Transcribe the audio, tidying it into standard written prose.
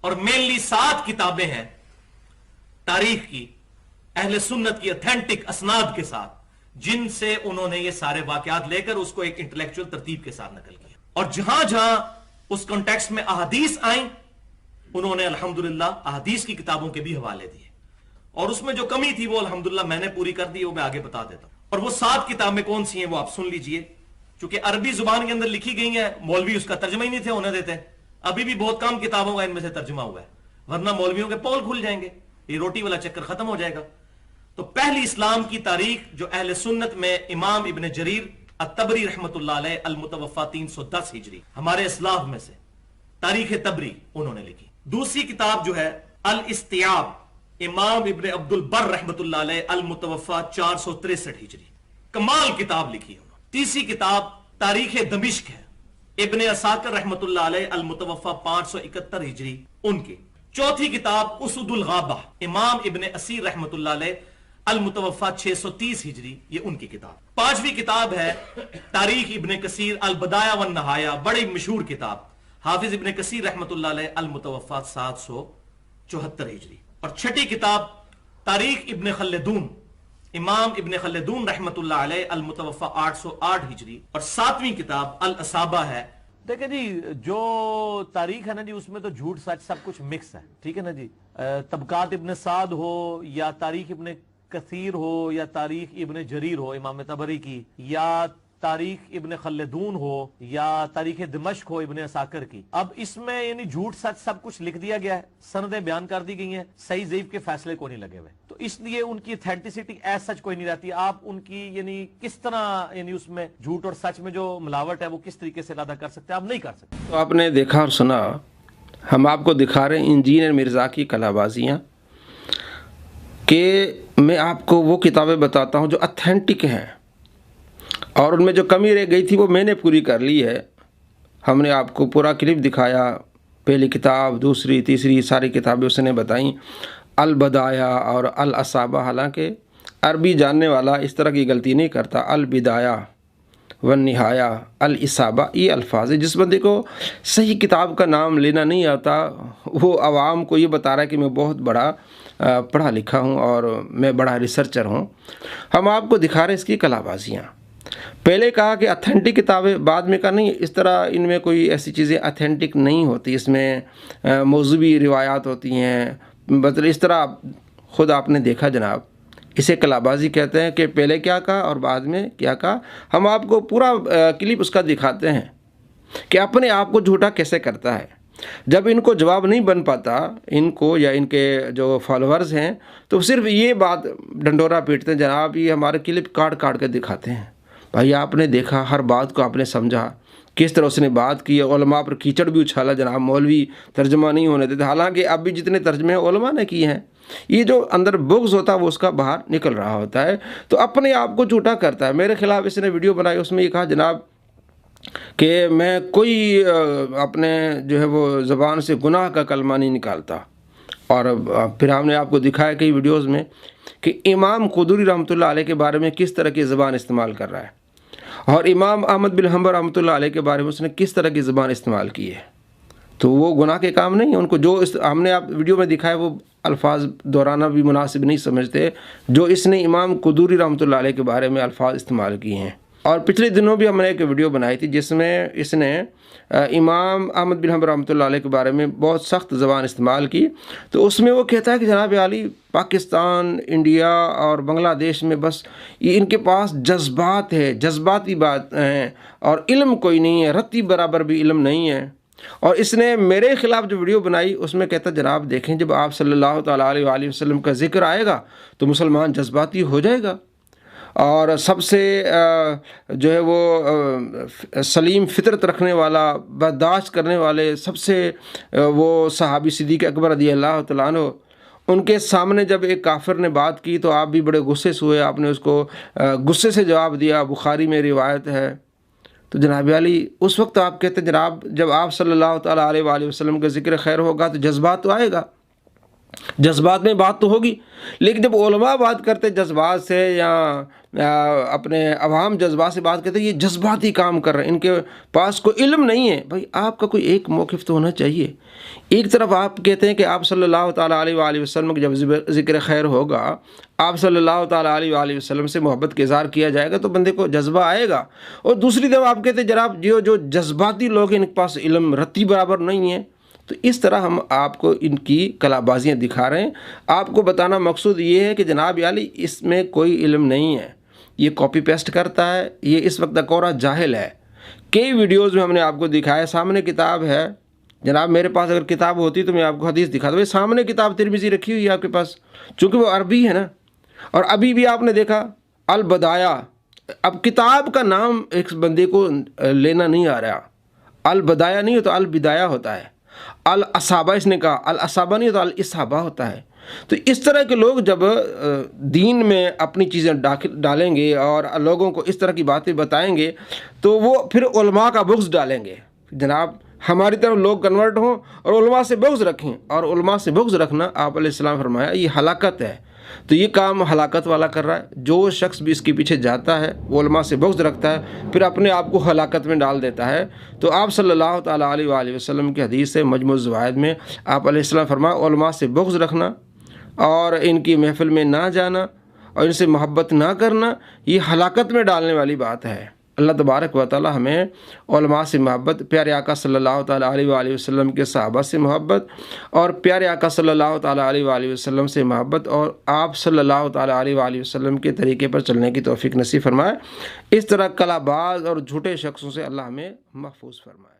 اور مینلی 7 کتابیں ہیں تاریخ کی اہل سنت کی اتھینٹک اسناد کے ساتھ، جن سے انہوں نے یہ سارے واقعات لے کر اس کو ایک انٹلیکچوئل ترتیب کے ساتھ نقل کیا، اور جہاں جہاں اس کانٹیکسٹ میں احادیث آئیں انہوں نے الحمدللہ احادیث کی کتابوں کے بھی حوالے دیے، اور اس میں جو کمی تھی وہ الحمدللہ میں نے پوری کر دی، وہ میں آگے بتا دیتا ہوں۔ اور وہ 7 کتابیں کون سی ہیں وہ آپ سن لیجئے، چونکہ عربی زبان کے اندر لکھی گئی ہیں، مولوی اس کا ترجمہ ہی نہیں تھے ہونے دیتے، ابھی بھی بہت کم کتابوں کا ان میں سے ترجمہ ہوا ہے، ورنہ مولویوں کے پول کھل جائیں گے، یہ روٹی والا چکر ختم ہو جائے گا۔ تو پہلی اسلام کی تاریخ جو اہل سنت میں امام ابن جریر الطبری رحمت اللہ علیہ المتوفى 310 ہجری، ہمارے اسلاف میں سے تاریخ تبری انہوں نے لکھی۔ دوسری کتاب جو ہے الاستیاب امام ابن عبد البر رحمت اللہ علیہ المتوفى 463 ہجری، کمال کتاب لکھی ہے۔ تیسری کتاب تاریخ دمشق ہے، ابن عساکر رحمت اللہ علیہ المتوفى 571 ہجری ان کی۔ چوتھی کتاب اسد الغابہ امام ابن اسیر رحمت اللہ علیہ المتوفى 630 ہجری، یہ ان کی کتاب۔ پانچویں کتاب ہے تاریخ ابن کثیر البدایہ والنہایہ، بڑی مشہور کتاب، حافظ ابن کثیر رحمت اللہ علیہ المتوفى 774 ہجری۔ اور چھٹی کتاب تاریخ ابن خلدون امام ابن خلدون رحمت اللہ علیہ المتوفى 808 ہجری۔ اور ساتویں کتاب الاصابہ ہے۔ دیکھیں جی، جو تاریخ ہے نا جی، اس میں تو جھوٹ سچ سب کچھ مکس ہے، ٹھیک ہے نا جی۔ طبقات ابن سعد ہو یا تاریخ ابن کثیر ہو یا تاریخ ابن جریر ہو امام طبری کی، یا تاریخ ابن خلدون ہو یا تاریخ دمشق ہو ابن عساکر کی، اب اس میں یعنی جھوٹ سچ سب کچھ لکھ دیا گیا ہے، سندیں بیان کر دی گئی ہیں، صحیح ضعیف کے فیصلے کو نہیں لگے ہوئے، تو اس لیے ان کی اتھینٹسٹی ایز سچ کوئی نہیں رہتی۔ آپ ان کی یعنی کس طرح یعنی اس میں جھوٹ اور سچ میں جو ملاوٹ ہے وہ کس طریقے سے ادا کر سکتے ہیں، آپ نہیں کر سکتے۔ تو آپ نے دیکھا اور سنا، ہم آپ کو دکھا رہے ہیں انجینئر مرزا کی کلا بازیاں، کہ میں آپ کو وہ کتابیں بتاتا ہوں جو اتھینٹک ہیں، اور ان میں جو کمی رہ گئی تھی وہ میں نے پوری کر لی ہے۔ ہم نے آپ کو پورا کلپ دکھایا، پہلی کتاب، دوسری، تیسری، ساری کتابیں اس نے بتائیں، البدایہ اور الاصابہ، حالانکہ عربی جاننے والا اس طرح کی غلطی نہیں کرتا، البدایہ والنہایہ، الاصابہ، یہ الفاظ ہے۔ جس بندے کو صحیح کتاب کا نام لینا نہیں آتا، وہ عوام کو یہ بتا رہا ہے کہ میں بہت بڑا پڑھا لکھا ہوں اور میں بڑا ریسرچر ہوں۔ ہم آپ کو دکھا رہے ہیں اس کی کلا بازیاں۔ پہلے کہا کہ اتھینٹک کتابیں، بعد میں کہا نہیں، اس طرح ان میں کوئی ایسی چیزیں اتھینٹک نہیں ہوتی، اس میں موضوعی روایات ہوتی ہیں، مطلب اس طرح خود آپ نے دیکھا جناب، اسے کلا بازی کہتے ہیں کہ پہلے کیا کہا اور بعد میں کیا کہا۔ ہم آپ کو پورا کلپ اس کا دکھاتے ہیں کہ اپنے آپ کو جھوٹا کیسے کرتا ہے۔ جب ان کو جواب نہیں بن پاتا، ان کو یا ان کے جو فالوورز ہیں، تو صرف یہ بات ڈنڈورا پیٹتے ہیں، جناب یہ ہمارے کلپ کاٹ کاٹ کے دکھاتے ہیں۔ بھائی آپ نے دیکھا، ہر بات کو آپ نے سمجھا، کس طرح اس نے بات کی، علماء پر کیچڑ بھی اچھالا جناب، مولوی ترجمہ نہیں ہونے دیتے، حالانکہ اب بھی جتنے ترجمے علماء نے کیے ہیں، یہ جو اندر بغض ہوتا ہے وہ اس کا باہر نکل رہا ہوتا ہے، تو اپنے آپ کو جھوٹا کرتا ہے۔ میرے خلاف اس نے ویڈیو بنائی، اس میں یہ کہا جناب کہ میں کوئی اپنے جو ہے وہ زبان سے گناہ کا کلمہ نہیں نکالتا، اور پھر ہم نے آپ کو دکھایا کئی ویڈیوز میں کہ امام قدوری رحمۃ اللہ علیہ کے بارے میں کس طرح کی زبان استعمال کر رہا ہے، اور امام احمد بن حنبل رحمۃ اللہ علیہ کے بارے میں اس نے کس طرح کی زبان استعمال کی ہے، تو وہ گناہ کے کام نہیں ہیں۔ ان کو جو ہم نے آپ ویڈیو میں دکھایا وہ الفاظ دہرانا بھی مناسب نہیں سمجھتے جو اس نے امام قدوری رحمۃ اللہ علیہ کے بارے میں الفاظ استعمال کیے ہیں۔ اور پچھلے دنوں بھی ہم نے ایک ویڈیو بنائی تھی جس میں اس نے امام احمد بن حنبل رحمۃ اللہ علیہ کے بارے میں بہت سخت زبان استعمال کی، تو اس میں وہ کہتا ہے کہ جناب عالی پاکستان، انڈیا اور بنگلہ دیش میں بس یہ ان کے پاس جذبات ہے، جذباتی بات ہیں، اور علم کوئی نہیں ہے، رتی برابر بھی علم نہیں ہے۔ اور اس نے میرے خلاف جو ویڈیو بنائی اس میں کہتا جناب دیکھیں، جب آپ صلی اللہ تعالیٰ علیہ وآلہ وسلم کا ذکر آئے گا تو مسلمان جذباتی ہو جائے گا، اور سب سے جو ہے وہ سلیم فطرت رکھنے والا، برداشت کرنے والے سب سے وہ صحابی صدیق اکبر رضی اللہ تعالیٰ عنہ، ان کے سامنے جب ایک کافر نے بات کی تو آپ بھی بڑے غصے سے ہوئے، آپ نے اس کو غصے سے جواب دیا، بخاری میں روایت ہے۔ تو جناب علی اس وقت آپ کہتے ہیں جناب جب آپ صلی اللہ تعالیٰ علیہ وآلہ وسلم کا ذکر خیر ہوگا تو جذبات تو آئے گا، جذبات میں بات تو ہوگی، لیکن جب علماء بات کرتے جذبات سے یا اپنے عوام جذبات سے بات کرتے، یہ جذباتی کام کر رہے ہیں، ان کے پاس کوئی علم نہیں ہے۔ بھائی آپ کا کوئی ایک موقف تو ہونا چاہیے۔ ایک طرف آپ کہتے ہیں کہ آپ صلی اللہ تعالیٰ علیہ وآلہ وسلم کے جب ذکر خیر ہوگا، آپ صلی اللہ تعالیٰ علیہ وآلہ وسلم سے محبت کا اظہار کیا جائے گا تو بندے کو جذبہ آئے گا، اور دوسری طرف آپ کہتے ہیں جناب جو جذباتی لوگ ہیں ان کے پاس علم رتی برابر نہیں ہے۔ تو اس طرح ہم آپ کو ان کی کلا بازیاں دکھا رہے ہیں۔ آپ کو بتانا مقصود یہ ہے کہ جناب علی اس میں کوئی علم نہیں ہے، یہ کاپی پیسٹ کرتا ہے، یہ اس وقت کورا جاہل ہے۔ کئی ویڈیوز میں ہم نے آپ کو دکھایا، سامنے کتاب ہے جناب، میرے پاس اگر کتاب ہوتی تو میں آپ کو حدیث دکھاتا ہوں۔ سامنے کتاب ترمذی رکھی ہوئی ہے آپ کے پاس، چونکہ وہ عربی ہے نا، اور ابھی بھی آپ نے دیکھا البدایہ، اب کتاب کا نام ایک بندے کو لینا نہیں آ رہا، البدایہ نہیں ہوتا البدایہ ہوتا ہے، الاصابہ اس نے کہا، الاصابہ نہیں ہوتا الاصابہ ہوتا ہے۔ تو اس طرح کے لوگ جب دین میں اپنی چیزیں ڈالیں گے اور لوگوں کو اس طرح کی باتیں بتائیں گے تو وہ پھر علماء کا بغض ڈالیں گے۔ جناب ہماری طرف لوگ کنورٹ ہوں اور علماء سے بغض رکھیں، اور علماء سے بغض رکھنا آپ علیہ السلام فرمایا یہ ہلاکت ہے۔ تو یہ کام ہلاکت والا کر رہا ہے۔ جو شخص بھی اس کے پیچھے جاتا ہے، وہ علماء سے بغض رکھتا ہے، پھر اپنے آپ کو ہلاکت میں ڈال دیتا ہے۔ تو آپ صلی اللہ تعالیٰ علیہ وآلہ وسلم کی حدیث ہے مجموع الزوائد میں آپ علیہ السلام فرمایا علماء سے بغض رکھنا اور ان کی محفل میں نہ جانا اور ان سے محبت نہ کرنا یہ ہلاکت میں ڈالنے والی بات ہے۔ اللہ تبارک و تعالی ہمیں علماء سے محبت، پیارے آقا صلی اللہ تعالیٰ علیہ وآلہ وسلم کے صحابہ سے محبت، اور پیارے آقا صلی اللہ تعالیٰ علیہ وآلہ وسلم سے محبت، اور آپ صلی اللہ تعالیٰ علیہ وآلہ وسلم کے طریقے پر چلنے کی توفیق نصیب فرمائے۔ اس طرح کلا باز اور جھوٹے شخصوں سے اللہ ہمیں محفوظ فرمائے۔